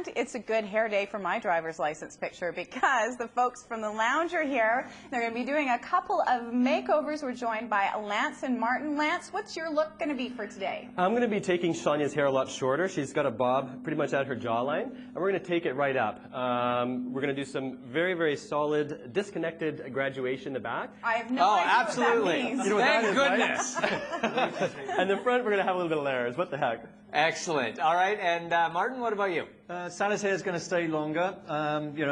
And it's a good hair day for my driver's license picture because the folks from the Lounge are here. They're going to be doing a couple of makeovers. We're joined by Lance and Martin. Lance, what's your look going to be for today? I'm going to be taking Sonia's hair a lot shorter. She's got a bob pretty much at her jawline, and we're going to take it right up. We're going to do some very, very solid, disconnected graduation in the back. I have no idea absolutely. what that means. You know what Thank that is, goodness. right? And the front, we're going to have a little bit of layers. What the heck? Excellent. All right, and Martin, what about you? Sally's hair is going to stay longer,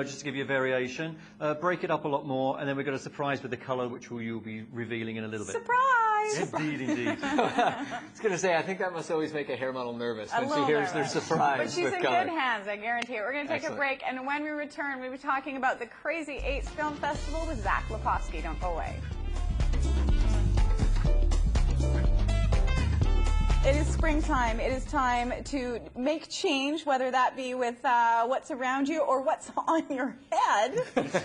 just to give you a variation. Break it up a lot more, and then we've got a surprise with the colour, which you'll be revealing in a little bit. Surprise! Indeed, indeed. I was going to say, I think that must always make a hair model nervous when she hears nervous. their surprise. But she's with in color. good hands, I guarantee it. We're going to take a break, and when we return, we'll be talking about the Crazy Eights Film Festival with Zach Leposki. Don't go away. It is springtime. It is time to make change, whether that be with what's around you or what's on your head.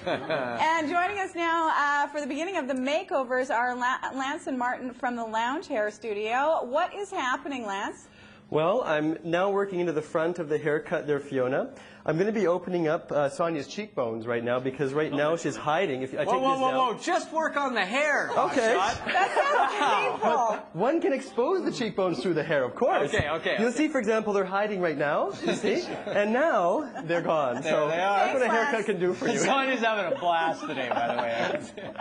And joining us now for the beginning of the makeovers are Lance and Martin from the Lounge Hair Studio. What is happening, Lance? Well, I'm now working into the front of the haircut there, Fiona. I'm going to be opening up Sonia's cheekbones right now because right now she's hiding. If I take this down. Whoa! Just work on the hair. Okay. That sounds painful. One can expose the cheekbones through the hair, of course. Okay. You'll see, for example, they're hiding right now. You see, and now they're gone. So they are. that's what a Thanks, haircut Lance. can do for you. Sonia's having a blast today, by the way.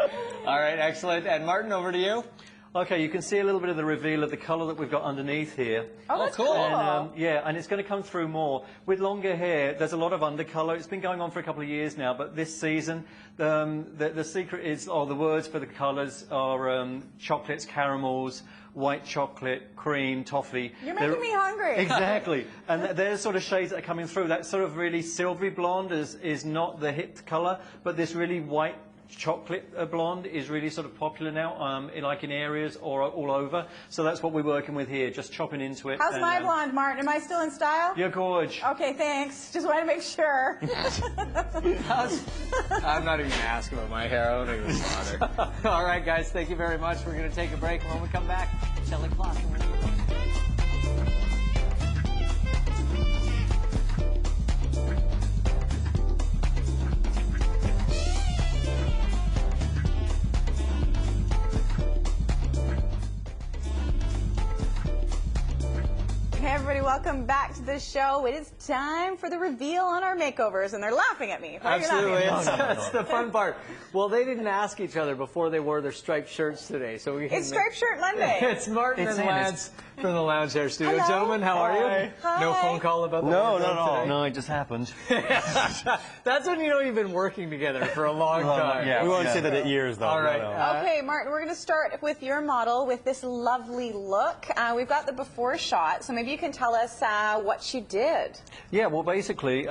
All right, excellent. And Martin, over to you. Okay, you can see a little bit of the reveal of the colour that we've got underneath here. Oh, that's cool. cool. And, and it's going to come through more. With longer hair, there's a lot of undercolour. It's been going on for a couple of years now, but this season, the secret is, or the words for the colours are chocolates, caramels, white chocolate, cream, toffee. You're making me hungry. Exactly. And there's sort of shades that are coming through. That sort of really silvery blonde is not the hit colour, but this really white chocolate blonde is really sort of popular now, like in areas or all over. So that's what we're working with here, just chopping into it. How's my blonde, Martin? Am I still in style? You're gorge. Okay, thanks. Just wanted to make sure. I'm not even going to ask about my hair. I don't even bother. All right, guys, thank you very much. We're going to take a break. When we come back, Shelley Clark. Hey everybody, welcome back to the show. It is time for the reveal on our makeovers, and they're laughing at me. Why are you Absolutely, laughing? that's the fun part. Well, they didn't ask each other before they wore their striped shirts today, so we can. It's Striped Shirt Monday. It's Martin and Lance from the Lounge Hair Studio. Hello. Gentlemen, how are you? Hi. No phone call about the No, wardrobe not at all. today? No, it just happened. That's when you know you've been working together for a long time. We won't say that at years, though. All right. No. Okay, Martin, we're going to start with your model with this lovely look. We've got the before shot, so maybe you can tell us what you did. Yeah, well, basically,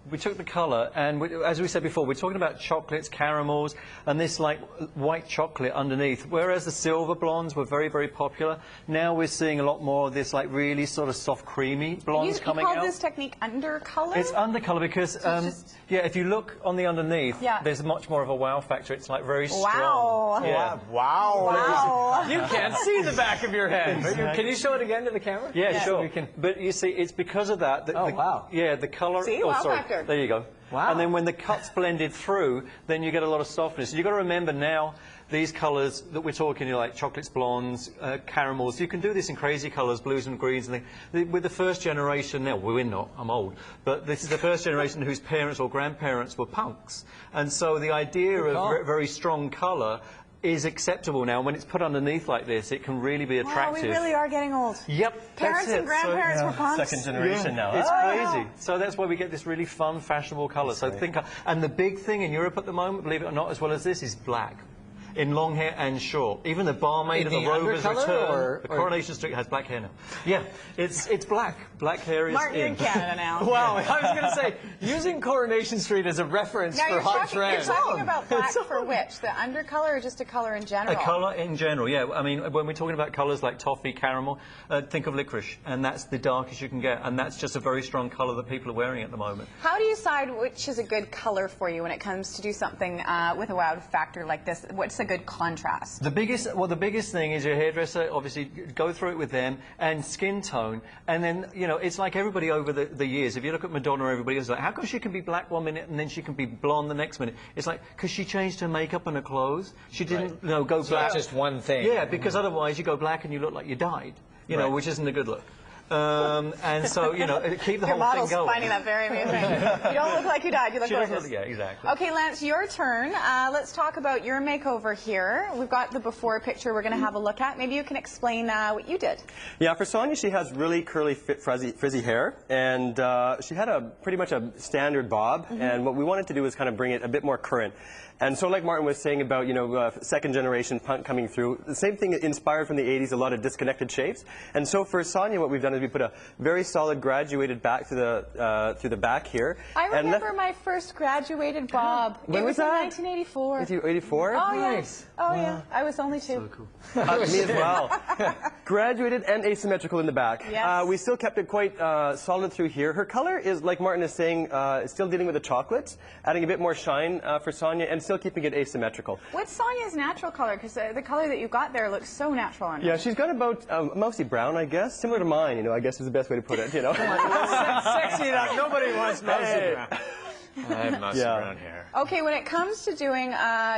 we took the colour, and as we said before, we're talking about chocolates, caramels, and this, like, white chocolate underneath. Whereas the silver blondes were very, very popular, now we're seeing a lot more of this, like, really sort of soft, creamy blondes coming out. You call this technique undercolor? It's undercolor because, if you look on the underneath, Yeah. there's much more of a wow factor. It's, like, very strong. Wow. Yeah. Wow. You can't see the back of your head. Exactly. Can you show it again to the camera? Yeah, So sure. we can. But you see, it's because of that. Wow. Yeah, the colour. See? Wow sorry. factor. There you go. Wow. And then when the cut's blended through, then you get a lot of softness. You've got to remember now, these colours that we're talking, like chocolates, blondes, caramels, you can do this in crazy colours, blues and greens. And with the first generation, now we're not, I'm old, but this is the first generation whose parents or grandparents were punks. And so the idea of very strong colour is acceptable now. When it's put underneath like this, it can really be attractive. Wow, we really are getting old. Yep, Parents that's and grandparents were punks. Second generation now. It's Oh, crazy. So that's why we get this really fun, fashionable colour. So and the big thing in Europe at the moment, believe it or not, as well as this, is black. In long hair and short. Even the barmaid at the Rover's Return, the Coronation Street has black hair now. Yeah, it's black. Black hair is Martin, you're in in. Canada now. Wow, I was going to say, using Coronation Street as a reference Now for you're hot talking, trends. you're talking about black It's on. for which? The undercolor or just a color in general? A colour in general, yeah. I mean, when we're talking about colours like toffee, caramel, think of licorice, and that's the darkest you can get, and that's just a very strong colour that people are wearing at the moment. How do you decide which is a good color for you when it comes to do something with a wow factor like this? What's a good contrast? The biggest thing is your hairdresser, obviously, go through it with them, and skin tone. And then, you know, it's like everybody over the years. If you look at Madonna, everybody is like, how come she can be black one minute and then she can be blonde the next minute? It's like, because she changed her makeup and her clothes. She didn't, you know, go black. It's just one thing. Yeah, because otherwise you go black and you look like you died, you know, which isn't a good look. And so, you know, keep the Your whole thing model's going. finding that very amusing. You don't look like you died, you look She doesn't gorgeous. look- yeah, exactly. Okay, Lance, your turn. Let's talk about your makeover here. We've got the before picture we're going to have a look at. Maybe you can explain what you did. Yeah, for Sonia, she has really curly, frizzy hair, and she had pretty much a standard bob, and what we wanted to do was kind of bring it a bit more current. And so like Martin was saying about, you know, second generation punk coming through, the same thing inspired from the 80s, a lot of disconnected shapes. And so for Sonia, what we've done is we put a very solid graduated back through the back here. I remember my first graduated bob. When it was in that? 1984. 1984? Oh, yeah. Nice. Oh, yeah. I was only 2. So cool. Me as well. Graduated and asymmetrical in the back. Yes. We still kept it quite solid through here. Her color is, like Martin is saying, still dealing with the chocolates, adding a bit more shine for Sonia, and still keeping it asymmetrical. What's Sonia's natural color? Because the color that you got there looks so natural on her. Yeah, she's got about mostly brown, I guess, similar to mine. You know, I guess is the best way to put it. You know. Sexy enough. Nobody wants mousy brown. I have mousy brown hair. Okay, when it comes to doing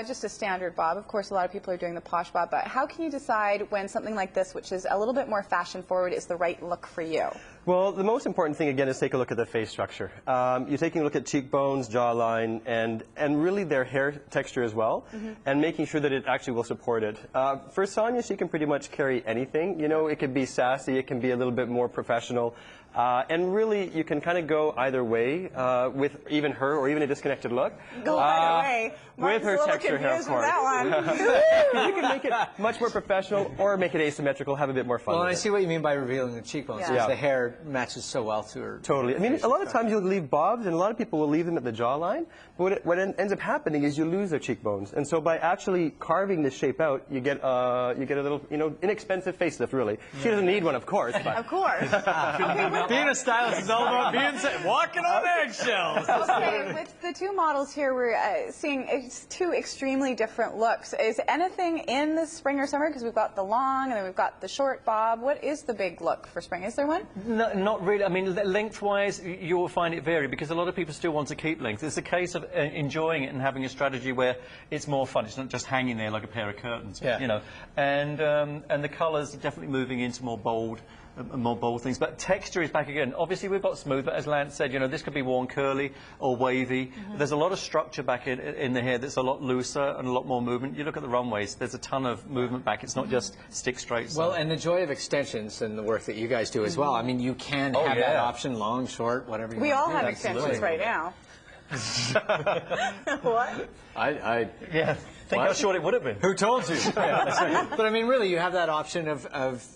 just a standard bob, of course a lot of people are doing the posh bob, but how can you decide when something like this, which is a little bit more fashion forward, is the right look for you? Well, the most important thing, again, is take a look at the face structure. You're taking a look at cheekbones, jawline, and really their hair texture as well, and making sure that it actually will support it. For Sonia, she can pretty much carry anything. You know, it can be sassy, it can be a little bit more professional, and really, you can kind of go either way with even her or even a disconnected look. Go either way. With her texture hair, of course. You can make it much more professional or make it asymmetrical, have a bit more fun Well, with I it. see what you mean by revealing the cheekbones. Yeah. Because the hair matches so well to her. Totally. I mean, a lot of times you'll leave bobs, and a lot of people will leave them at the jawline. But what ends up happening is you lose their cheekbones. And so by actually carving this shape out, you get a little, you know, inexpensive facelift, really. She doesn't need one, of course. But. Of course. Okay, Being a stylist is all about walking on eggshells. okay, with the two models here, we're seeing two extremely different looks. Is anything in the spring or summer? Because we've got the long and then we've got the short bob. What is the big look for spring? Is there one? No, not really. I mean, lengthwise, you will find it vary because a lot of people still want to keep length. It's a case of enjoying it and having a strategy where it's more fun. It's not just hanging there like a pair of curtains, you know. And the colours are definitely moving into more bold things, but texture is back again. Obviously, we've got smooth, but as Lance said, you know, this could be worn curly or wavy. There's a lot of structure back in the hair that's a lot looser and a lot more movement. You look at the runways, there's a ton of movement back. It's not just stick straight. Well, and the joy of extensions and the work that you guys do as well. I mean, you can have that option, long, short, whatever you want We all to do. have extensions right now. What? Yeah. Think how short it would have been. Who told you? But I mean, really, you have that option of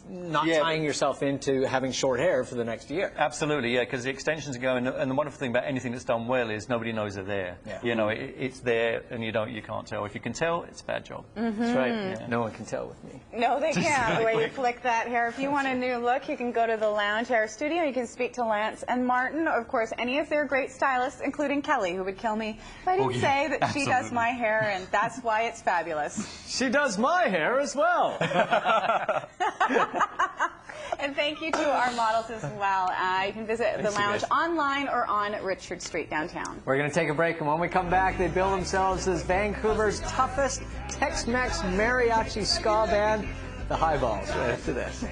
not tying yourself into having short hair for the next year. Absolutely, yeah, because the extensions are going, and the wonderful thing about anything that's done well is nobody knows they're there. Yeah. You know, it's there, and you can't tell. If you can tell, it's a bad job. That's right. Yeah. No one can tell with me. No, they can't. The way you flick that hair. If you want a new look, you can go to the Lounge Hair Studio. You can speak to Lance and Martin, or of course, any of their great stylists, including Kelly, who would kill me if I didn't say that she does my hair, and that's why it's fabulous. She does my hair as well. And thank you to our models as well. You can visit the Lounge online or on Richard Street downtown. We're going to take a break, and when we come back, they bill themselves as Vancouver's toughest Tex-Mex mariachi ska band, the Highballs, right after this.